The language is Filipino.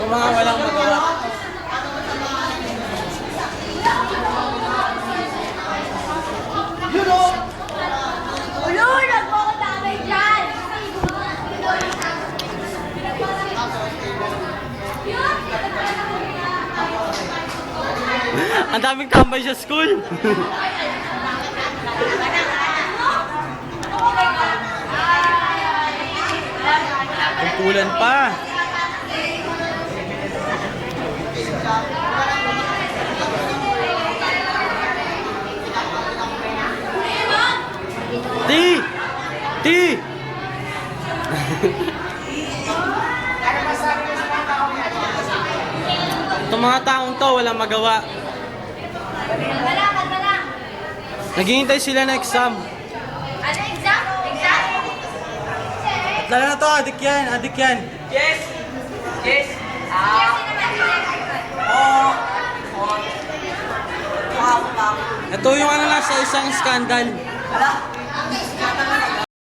mga walang magawa. Ulo, nagpapataway dyan! Ang daming tambay sa school. Kukulan pa. Ti! Ti! Itong mga taong to, walang magawa. Kalma lang. Naghihintay sila na exam. Ano exam? Exam? Lalo na to, adik yan, adik yan. Yes! Yes! Oo. Ito yung ano nasa isang skandal. Wala!